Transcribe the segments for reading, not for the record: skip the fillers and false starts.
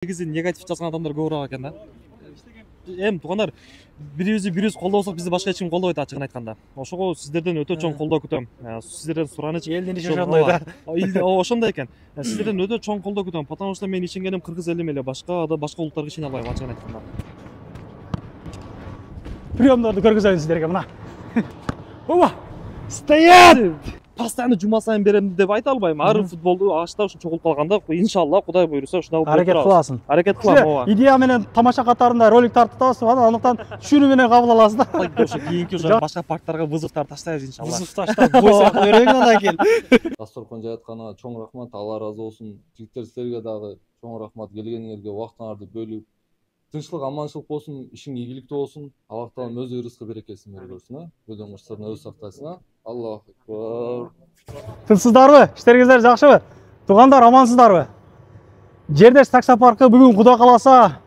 негізі негатив жазған адамдар көбірек екен да. Туғандар, бірімізді қолдасақ бізді башқа ешкім қолдамайды, ачығын айтқанда. Ошого сіздерден өте чоң қолдау күтем. Сіздерден сураныч элдин иши ошондой да. Ошондой экен. Сіздерден өте чоң қолдау күтем, потому что мен ишенгеним кыргыз эле эле, башка улуттарга ишене албайм, ачығын айтканда. Приемдарды көргөзөйүн сиздерге мына. Ооба! Стоят! Постоянно жума сайын берем деп айта албайм. Ары футболду ашта ушу чогулуп калганда, иншалла Кудай буйруса ушуна аракет кыласың. Аракет кылам, ооба. Идея менен тамаша катарында ролик тартып атасыз, андыктан түшүнүү менен кабыл аласыз да. Ошо кийинки башка парктарга вызовтар таштайбыз иншалла. Вызов таштап, бойсак өрөгүн анан кийин. Дасторкон жайатканга чоң рахмат, Алла ыраазы болсун. Жигиттер силерге дагы чоң рахмат, келгениңерге убактыңарды бөлүп. Тынччылык, аманчылык болсун, ишиң ийгиликтүү болсун. Аллах таалам өзү рызкы берекесин берсин, Көлдөң кыштарына өз сактайсың, Аллаху акбар. Тынчсыздарбы? Иштериңиздер жакшыбы? Туугандар, амансыздарбы? Жердеш таксопаркы бүгүн Кудай кааласа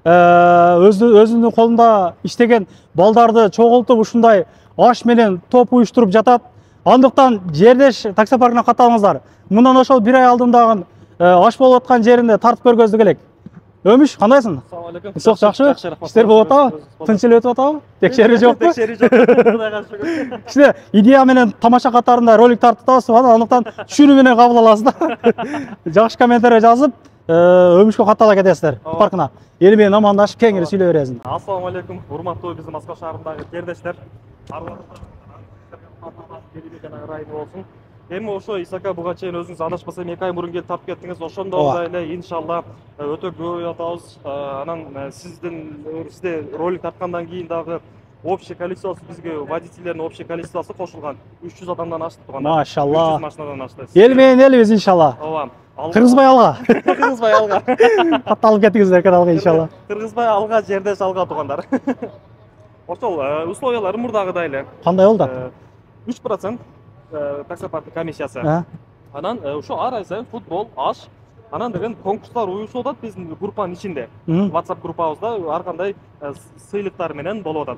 өзүнүн колунда иштеген балдарды чогултуп ушундай аш менен топ уюштуруп жатат. Андыктан Жердеш таксопаркына катталыңыздар. Мындан ошол бир ай алдындагы аш болуп аткан жеринде тартып көргөздүк элек. Өмүш, кандайсың? Assalomu alaykum. Исок жакшыбы? Иштер болуп атабы? Тынч эле өтүп атабы? Текшерүү жокпу? Текшерүү жок. Кудайга шүгүр. Иште идея менен тамаша катарында ролик тартып атабыз, андыктан түшүнүү менен кабыл аласыз да. Жакшы комментарий жазып, Өмүшкө каттала кетесиздер паркына. Эл менен амандашып кеңири сүйлөй бересиң. Assalomu alaykum. Урматтуу биздин Москва шаарындагы жердештер. Ырайым болсун. Эми ошо Исака буга чейин өзүңүз адашпасам 2 ай мурун келип тартып кеттиңиз. Ошондой эле иншалла өтө көп атабыз. Анан сизде ролик тарткандан кийин дагы общий количествосы бизге водительдердин общий количествосы кошулган. 300 адамдан ашты туганда. Машалла. 300 машинадан ашты. Эл менен элбиз иншалла. Ооба. Кыргызбай алга. Кыргызбай алга. Катталып кеттиңиздер экен алга иншалла. Кыргызбай алга, жердеш алга тугандар. Ошол условиялары мурдагыдай эле. Кандай болду? 3% таксопарк комиссиясы. Анан ошо ар ай сайын футбол, аш, анан деген конкурстар уюшуп атат биздин группанын ичинде. WhatsApp группабызда ар кандай сыйлыктар менен болуп атат.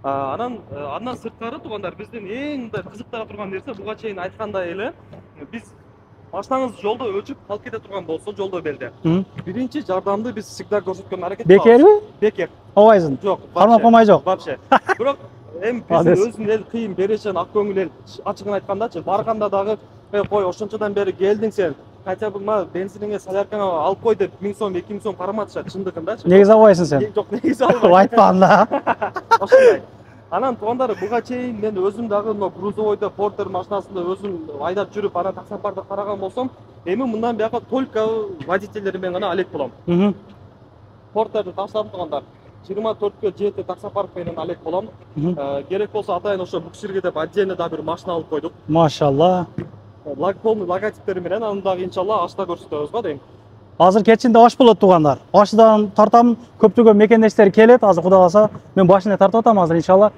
Андан сырткары тугандар биздин эң мындай кызыктыра турган нерсе буга чейин айткандай эле биз машинаңыз жолдо өчүп калып кете турган болсо жолдо белде. Биринчи жардамды биз всегда көрсөткөн аракет кылабыз. Бекерби? Бекер. Абайсың. Жок. Кармап камай жок. Вообще. Бирок эми биздин өзүнүн эл кыйын, берешен, ак көңүл эл, ачыгын айткандачы, барганда дагы кой ошончодан бери келдиң сен, хотя бы бензиниңе, соляркаңа алып кой деп 1000 сом, 2000 сом караматышат чындыгындачы. Негизи албайсың сен. Жок, негизи албайм. Айтпаган да. Ошондой. Анан туугандар, буга чейин мен өзүм дагы грузовойдо, портер машинасында өзүм айдап жүрүп, анан таксопаркты караган болсом, эми мындан бияка только водительдермен гана алек болом. Портерди таштадым туугандар. 24-кө жети таксопарк менен алек болом. Керек болсо атайын ошо буксирге деп отдельно да бир машина алып койдук. Машалла. Полный логотиптери менен аны дагы иншалла ашта көрсөтөбүз го дейм. Азыр кетчинде аш болот туугандар. Ашыдан тартам, көптөгөн мекендештер келет. Азыр Кудай калса мен башына тартып атам азыр иншалла.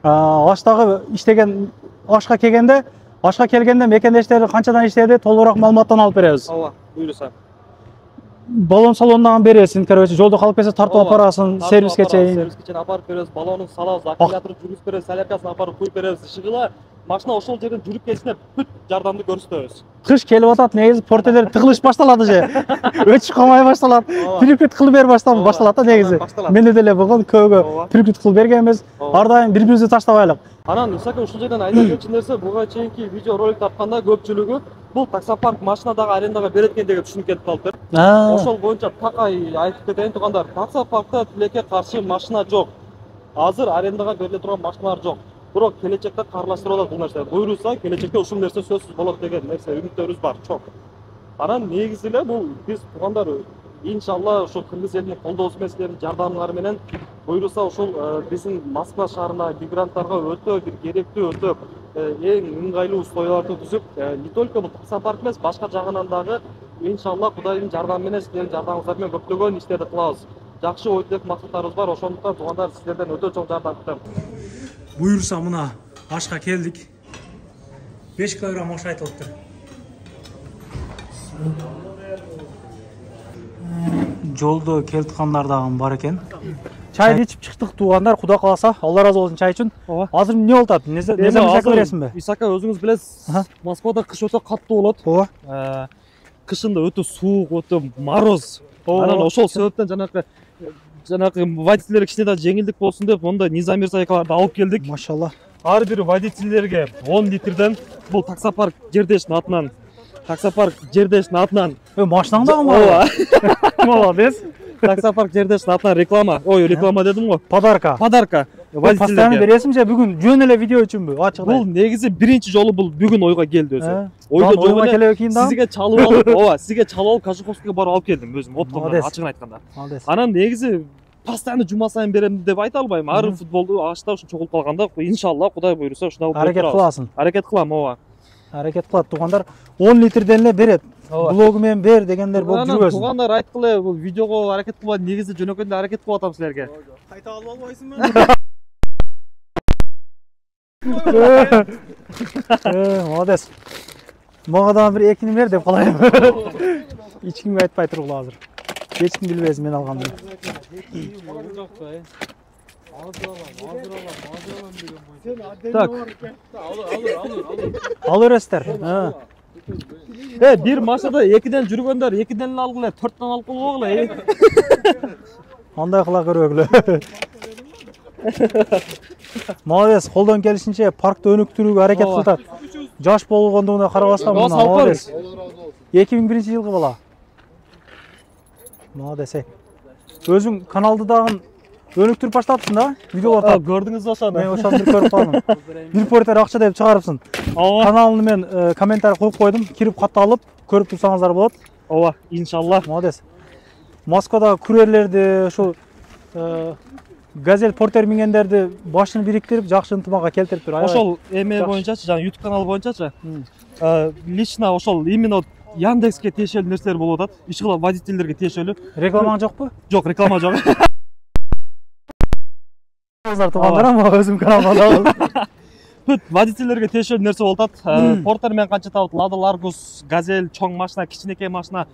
Аштагы иштеген ашка келгенде мекендештер канчадан иштеди, толугураак маалыматтан алып беребиз. Ооба, буйруса. Баллон салонунан бересиң, короче, жолдо калып кетсе тартып апарасың, сервиске чейин. Сервиске чейин апарып беребиз, баллонун салабыз, аккумуляторун жүргүзүп беребиз, соляркасын апарып куюп беребиз. Ишигила машина ошол жерден жүрүп кетишине бүт жардамды көрсөтөбүз. Кыш келип атат, негизи портерлер тыгылыш башталады же. Өчүп калмай башталат. Прикрут кылып берип башталат да негизи. Менде деле болгон көбөгө прикрут кылып бергенбиз. Ар дайым бири-бирибизди таштабайлык. Анан Исака ушул жерден айта кетчү нерсе, буга чейинки видео ролик тартканда көпчүлүгү бул таксопарк машинадагы арендага берет экен деп түшүнүп кетип калыптыр. Ошол боюнча такай айтып кетейин туугандар, таксопаркта тилекке каршы машина жок. Азыр арендага бериле турган машиналар жок. Бирок келечекте каралаштырып атат бул нерсе. Буйруса келечекте ушул нерсе сөзсүз болот деген нерсе үмүттөрүбүз бар, чоң. Анан негизи эле бул биз туугандар иншалла ошол кыргыз элинин колдоосу менен силердин жардамыңар менен буйруса ошол биздин Москва шаарындагы мигранттарга өтө бир керектүү, өтө эң ыңгайлуу условияларды түзүп, не только бул таксопарк эмес, башка жагынан дагы иншалла Кудайдын жардамы менен силердин жардамыңыздар менен көптөгөн иштерди кылабыз. Жакшы ой тилек максаттарыбыз бар, ошондуктан туугандар силерден өтө чоң жардам күтөм. Буйруса мына ашка келдик. 5 килограмм аш айтылыптыр. Жолдо келткандар дагы бар экен. Чайды ичип чыктык туугандар, Кудай кааласа, Алла разы болсун чай үчүн. Азыр эмне болуп атат? Незер бересиңби? Исака өзүңүз билесиз, Москвада кыш өтө каттуу болот. Кышында өтө суук, өтө мороз. Анан ошол себептен жанагы водительдер кичине да жеңилдик болсун деп мондай Низам Мирзаеваларды алып келдик. Машалла. Ар бир водительдерге 10 литрден бул таксопарк Жердештин атынан Машинаң дагы ооба. Молодец. Таксопарк Жердештин атынан реклама. Ой, реклама дедим го. Подарка. Постоянно Водительдерге. бересиң же бүгүн жөн эле видео үчүнбү? Бул негизи биринчи жолу бул бүгүн ойго келди өзү. Ойго келе кийин да. Сизге чалып алып, ооба, сизге чалып алып Кожуховскийге барып алып келдим өзүм, оптомдон Молодец. ачыгын айтканда. Молодец. Анан негизи постоянно жума сайын берем деп айта албайм. Ар футболду ашта ушун чогулуп калганда, иншалла Кудай буйруса ушуна Аракет кыласың. Аракет кылам, ооба. Аракет кылат туугандар. 10 литрден эле берет. Блогу менен бер дегендер болуп жүрбөсүн. Туугандар айткылы, бул видеого аракет кылбай, негизи жөнөкөйдө аракет кылып атам силерге. Кайта алып албайсыңбы? Молодец. Мага да бир экини бер деп калайм. Эч кимге айтпай тургула азыр. Эч ким билбесин мен алгандыгын. Так. Ал өрөсүздөр. Бир машинада 2ден жүргөндөр 2ден эле алгыла, 4төн алып койгула. Андай кыла көргүлө. Молодец, колдон келишинче паркты өнүктүрүүгө аракет кылат. Жаш болгондугуна карабастан мына молодец. 2001-жылкы бала. Молодец. Өзүң каналды дагы өнүктүрүп баштапсың да? Видеолар Көрдүңүзбү ошону? мен ошону бир көрүп калдым. Бир портер акча деп чыгарыпсың. Каналымды мен комментарий коюп койдум. Кирип катты алып көрүп турсаңыздар болот. Ооба, иншалла. Молодец. Москвада күрөрлерди, ошо газель портер мингендерди башын бириктирип, жакшы ынтымакка келтириптир. Ошол эме боюнчачы, жана YouTube каналы боюнчачы. Лично ошол именно Яндекске тиешелүү нерселер болуп атат. Ишкыла водительдерге тиешелүү. Рекламаң жокпу? Жок, реклама жок. Туугандар, ама өзүм каналымда. Бүт водительдерге тиешелүү нерсе болуп атат. Портер менен канча табыт? Лада Ларгус, Газель, чоң машина, кичинекей машина,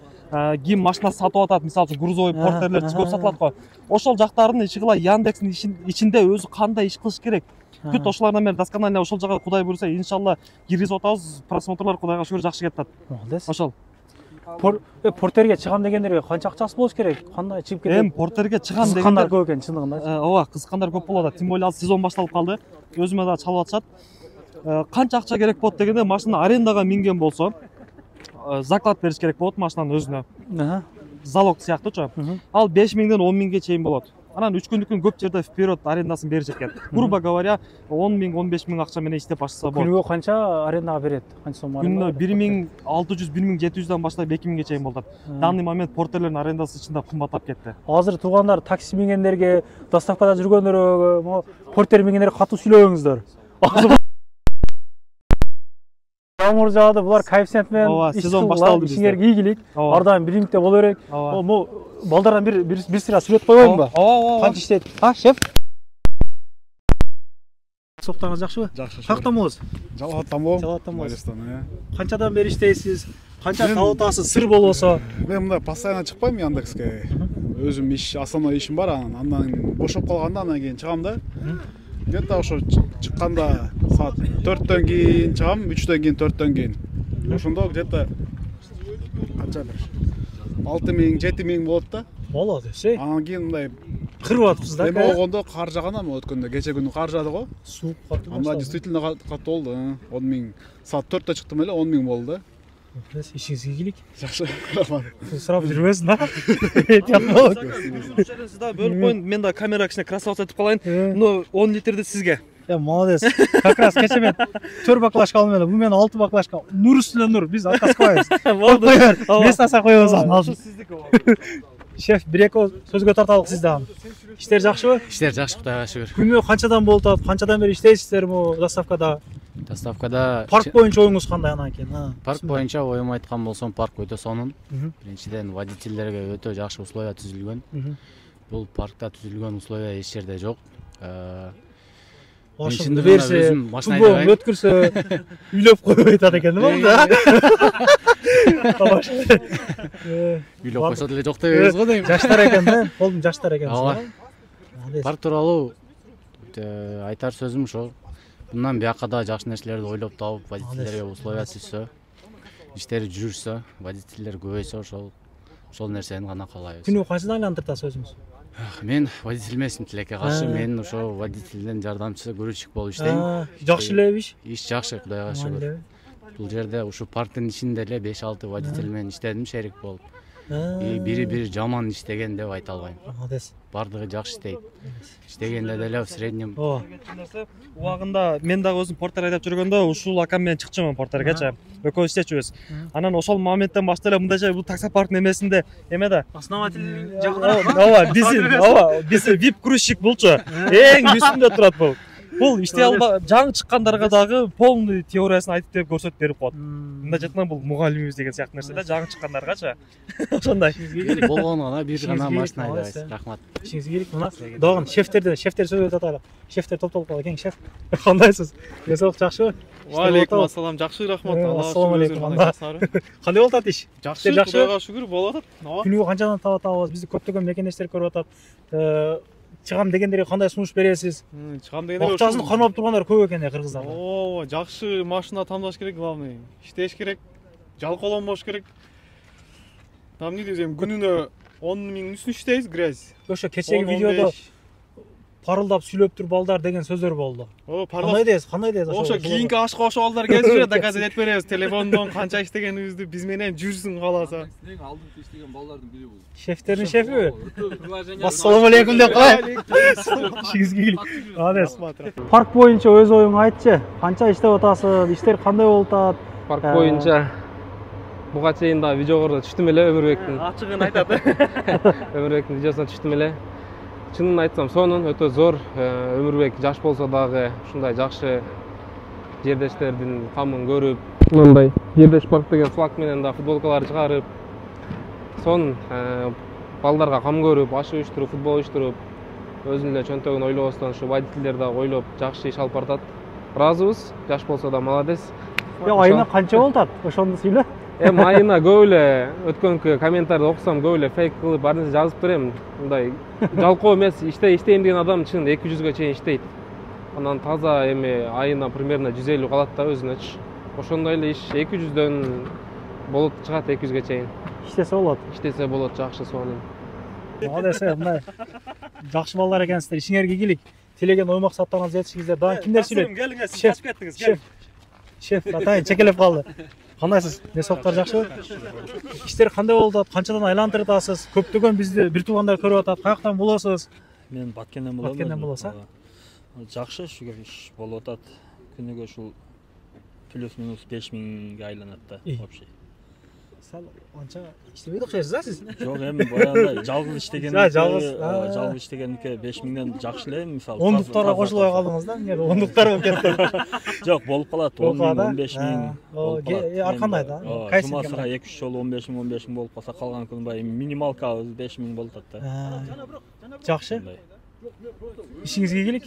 ким машина сатып атат, мисалы үчүн грузовой портерлер көп сатылат го. Ошол жактарын ишкыла Яндекстин ичинде өзү кандай иш кылыш керек? Бүт ошолордон бери досконально ошол жака Кудай буйруса иншалла киргизип атабыз. Просмотрлар Кудайга шүгүр жакшы кетип атат. Молодец. Ошол. Портерге чыгам дегендерге канча акчасы болуш керек? Кандай чыгып кетет? Портерге чыгам Кызыккандар дегендер көп экен чындыгында. ооба, кызыккандар көп болуп атат. Тем более ал сезон башталып калды. Өзүмө да чалып атышат. Канча акча керек болот дегенде, машина арендага минген болсо, заклад бериш керек болот машинанын өзүнө. Залог сыяктуучу. Ал 5000ден 10000ге чейин болот. Анан 3 күндүкүн көп жерде вперед арендасын беришет экен. Грубо говоря, 10000, 15000 акча менен иштеп баштаса болот. Күнүгө канча арендага берет? Канча сом аренда? Күнүнө 1600, 1700дан баштап 2000ге чейин болот. Данный момент портерлердин арендасы чында кымбаттап кетти. Азыр туугандар такси мингендерге, доставкада жүргөндөргө, портер мингендерге катуу сүйлөбөңүздөр. Yağmur жаады, булар коэффициент менен сезон башталды бизде. Ишиңерге ийгилик. Ар дайым биримикте боло берет. Могу балдардан бир сыра сүрөт койбоймунбу? Ооба. Канча иштейт? Шеф? Соктоңуз жакшыбы? Жакшы. Каяктан болосуз? Жалгаттан болом. Жалгаттан болосуз. Маристан, Канчадан бери иштейсиз? Канча табып атасыз сыр болбосо? Мен мындай постоянно чыкпайм Яндекске. Өзүм иш, основной ишим бар, андан бошоп калганда андан кийин чыгам да. Где-то ошо чыкканда саат 4төн кийин чыгам, 3төн кийин, 4төн кийин. Ошондо где-то канча бир 6000, 7000 болот да. Молодец. Анан кийин мындай Кырып атыпсыз да. эме болгондо кар жаган, ама өткөндө кече күнү кар жаады го. Суук катуу. Анда действительно катуу болду. 10000. Саат 4тө чыктым эле 10000 болду да. Ишиңизге ийгилик. Жакшы. Рахмат. Сурап жүрбөсүн да. Эhtiyatlı Сиз да бөлүп коюн, мен да камера кичине красавец этип калайын. Но 10 литрди сизге. Молодец. Как раз кече мен 4 баклашка алдым эле. Бул менин 6 баклашка. Нур үстүнө нур. Биз откаскабайбыз. Болду. Местаса коебуз аны. Ошо сиздики болду. Шеф, бир-эки сөзгө тарталык сизден. Иштер жакшыбы? Иштер жакшы, Кудайга шүгүр. Күнүнө канчадан болуп атат? Канчадан бери иштейсиздерби доставкада? Доставкада Парк боюнча оюңуз кандай анан кийин? Парк боюнча оюм айткан болсом, парк өтө сонун. Биринчиден водительдерге өтө жакшы условия түзүлгөн. Бул паркта түзүлгөн условия эч жерде жок. Ошондо берсе, футбол өткүрсө, үйлөп коюп айтат экен да? Үйлөп койсо деле жок дебейбиз го дейм. Жаштар экен да? Колдун жаштар экен. Парк тууралуу айтар сөзүм ошо. Bundan buyaka da жакшы нерселерди ойлоп тауып, водительдерге условия түзсө, иштери жүрсө, водительдер көбөйсө, ошол ошол нерсени гана каалайбыз. Күнүгө канчадан айландыртасыз өзүңүз? Мен водитель эмесмин тилекке каршы. Мен ошо водительдин жардамчысы, грузчик болуп иштейм. Жакшы эле иш? Иш жакшы, Кудайга шүгүр. Бул жерде ушу парктын ичинде эле 5-6 водитель менен иштедим, шерик болуп. Бири жаман иштеген деп айта албайм. Бардыгы жакшы иштейт. Иштегенде деле в среднем. Убагында мен дагы өзүм портер айдап жүргөндө ушул акам менен чыкчумун портерге. Экөө иштечүбүз. Анан ошол моменттен баштап эле мындайча бул таксопарктын эмесинде эме да Основатель биз VIP грузчик болчу. Эң үстүндө турат бул. Бул иштей албай жаңы чыккандарга дагы полный теориясын айтып деп көрсөтүп берип коет. Мындай жактан бул мугалимибиз деген сыяктуу нерсе да, жаңы чыккандаргачы. Ошондой. Болгону гана бир гана машина айдайбыз. Рахмат. Ишиңиз келик. Мына дагы шефтер сөзөп аталы. Шефтер топтолуп калды экен, шеф. Кандайсыз? Денсаулык жакшыбы? Алейкум ассалам, жакшы, рахмат. Ассаламу алейкум. Кандай болуп атат иш? Жакшы, Кудайга шүгүр болуп атат. Күнүгө канчадан таап атабыз? Бизди көптөгөн мекендештер көрүп атат. Чыгам дегендерге кандай сунуш бересиз? Чыгам дегендер акчасын кармап тургандар көп экен кыргыздарда. Ооба, жакшы машина тандаш керек, главный. Иштеш керек, жалкоолонбош керек. Там не дейм, күнүнө 10 миң үстүн иштейбиз, грязь. Ошо кечеги видеодо парылдап сүйлөп тур балдар деген сөздөр болду. Кандай дейсиз? Ошо кийинки ашка ошо балдар келип жүрөт, доказать этип беребиз. Телефондон канча иштегенибизди биз менен жүрсүн кааласа. Алдыңкы иштеген балдардын бири бул. Шефтердин шефи? Ассаламу алейкум деп кой. Ишиңизге келик. Адес. Парк боюнча өз оюңду айтчы. Канча иштеп атасыз? Иштер кандай болуп атат? Парк боюнча буга чейин да видеого түштүм эле Өмүрбектин. Ачыгын айтат. Өмүрбектин видеосуна түштүм эле. Чынын айтсам, сонун өтө зор. Өмүрбек жаш болсо дагы ушундай жакшы жердештердин камын көрүп, мындай жердеш парк деген флаг менен да футболкалар чыгарып, сонун балдарга кам көрүп, аш уюштуруп, футбол уюштуруп, өзүнүн эле чөнтөгүн ойлобостон ушу водительдер да ойлоп жакшы иш алып баратат. Ыраазыбыз, жаш болсо да молодец. Айына канча болуп атат? Ошону сүйлө. Айына көп эле өткөнкү комментарийди окусам көп эле фейк кылып бир нерсе жазып берем. Мындай жалкоо эмес, иштейм деген адам чын 200га чейин иштейт. Анан таза эми айына примерно 150 калат да өзүнөчү. Ошондой эле иш 200дөн болот, чыгат 200га чейин. Иштесе болот. Иштесе болот, жакшы сонун. Молодец, мындай жакшы балдар экенсиздер. Ишиңерге келик. Телеген ой максаттарыңызга жетишиңиздер. Дагы кимдер сүйлөйт? Келиңиз, чачып кеттиңиз. Шеф, атайын чекелеп калды. Кандайсыз? Денсаулыктар жакшыбы? Иштер кандай болуп атат? Канчадан айландырып атасыз? Көптөгөн бизди бир туугандар көрүп атат. Каяктан болосуз? Мен Баткенден болом. Баткенден болосуз, Жакшы, шүгүр иш болуп атат. Күнүгө ушул плюс-минус 5000ге айланат да вообще. Сал анча иштебейт окшойсуз, а сиз? Жок, эми баягы жалгыз иштегеннике 5000ден жакшы эле, мисалы. Ондуктарга кошулбай калдыңыз да? Эмне ондуктар болуп кетти? Жок, болуп калат. 10 000, 15 000. Ар кандай да? Жумасына 2-3 жолу 15 000 болуп калса, калган күн баягы минималка 5 000 болуп атат да. Жакшы. Ишиңизге келик.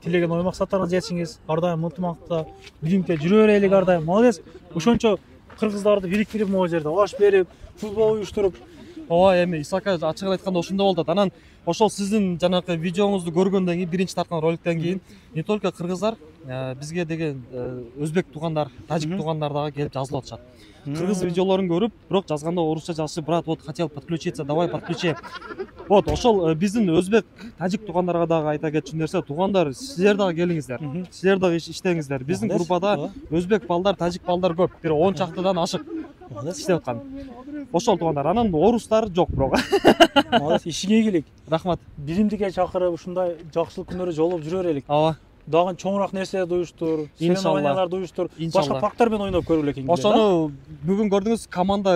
Тилеген ой максаттарыңызга жетишиңиз ар дайым ынтымакта, биримдикте жүрө берели ар дайым. Молодец. Ошончо кыргыздарды бириктирип могу жерде аш берип, футбол уюштуруп. Ооба, эми Исака ачыгын айтканда ошондой болуп атат. Анан ошол сиздин жанакы видеоңузду көргөндөн кийин, биринчи тарткан роликтен кийин не только кыргыздар, бизге деген өзбек туугандар, тажик туугандар дагы келип жазылып атышат. Кыргыз видеолорун көрүп, бирок жазганда орусча жазышы, брат, вот хотел подключиться, давай подключи. Вот ошол биздин өзбек, тажик туугандарга дагы айта кетчү нерсе, туугандар, силер дагы келиңиздер. Силер дагы иштеңиздер. Биздин группада өзбек балдар, тажик балдар көп. Бир 10 чактыдан ашык иштеп аткан. Ошол туугандар. Анан орустар жок бирок. Молодец, ишиңе келик. Рахмат. Биримдикке чакырып, ушундай жакшылык күнөрү жолуп жүрө берелик. Ооба. Дагы чоңураак нерселерди уюштур, соревнованияларды уюштур, башка парктар менен ойноп көргүлө экен. Ошону бүгүн көрдүңүз, команда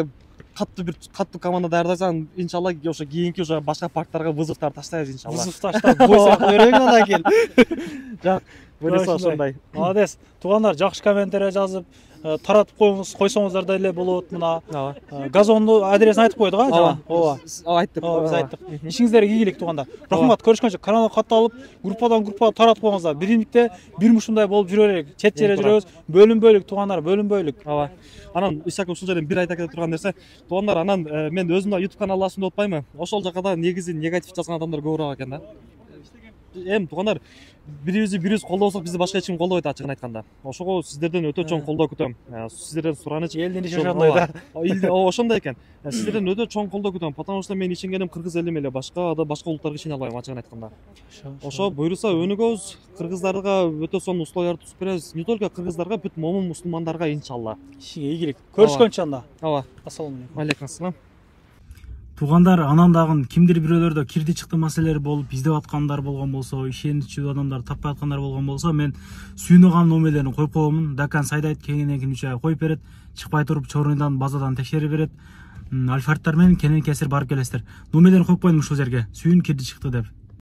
каттуу команда даярдасаң, иншалла ошо кийинки ошо башка парктарга вызовтар таштайбыз иншалла. Вызов таштап, бой сыяктуу беребиң анан кел. Жак, буюрса ошондой. Молодец. Туугандар, жакшы комментарий жазып, таратып койсоңуздар да эле болот. Мына газонду адресин айтып койдук, а? Ооба. Айттык. Биз айттык. Ишиңиздерге ийгилик туугандар. Рахмат, көрүшкөнчө каналга катталып, группадан группага таратып коюңуздар. Биримдикте бир ушундай болуп жүрө берели. Чет жерде жүрөбүз, бөлүнбөйлүк туугандар, бөлүнбөйлүк. Ооба. Анан Исака ушул жерден бир айта кетип турган нерсе, туугандар, анан мен өзүмдө YouTube канал ачсам деп атпаймынбы? Ошол жакка да негизи негатив жазган адамдар көбүрөөк экен да. эми туугандар бирибиз колдобосок бизди башка эч ким колдобойт, ачыгын айтканда. Ошого сиздерден өтө чоң колдоо күтөм. Сиздерден сураныч элдин иши ошондой да. Ошондой экен. Сиздерден өтө чоң колдоо күтөм, потому что мен ишенгеним кыргыз элим эле, башка улуттарга ишене албайм, ачыгын айтканда. Ошо буйруса өнүгөбүз, кыргыздарга өтө сонун условиялар түзүп беребиз. Не только кыргыздарга, бүт момун мусулмандарга иншалла. Ишиңе ийгилик. Көрүшкөнчө анда. Ооба. Ассаламу алейкум. Алейкум ассалам. Туугандар, анан дагы кимдир бирөөлөрдө кирди чыкты маселелер болуп издеп аткандар болгон болсо, ишеничүү адамдар таппай аткандар болгон болсо, мен сүйүнүган номерлерин коюп койгонмун. Дакан Сайдайт кеңинен 3 ай коюп берет, чыкпай туруп чорундан базадан текшерип берет. Альфардтар менен кенен кесир барып келесиздер. Номерлерин коюп койдум ушул жерге. Сүйүн кирди чыкты деп.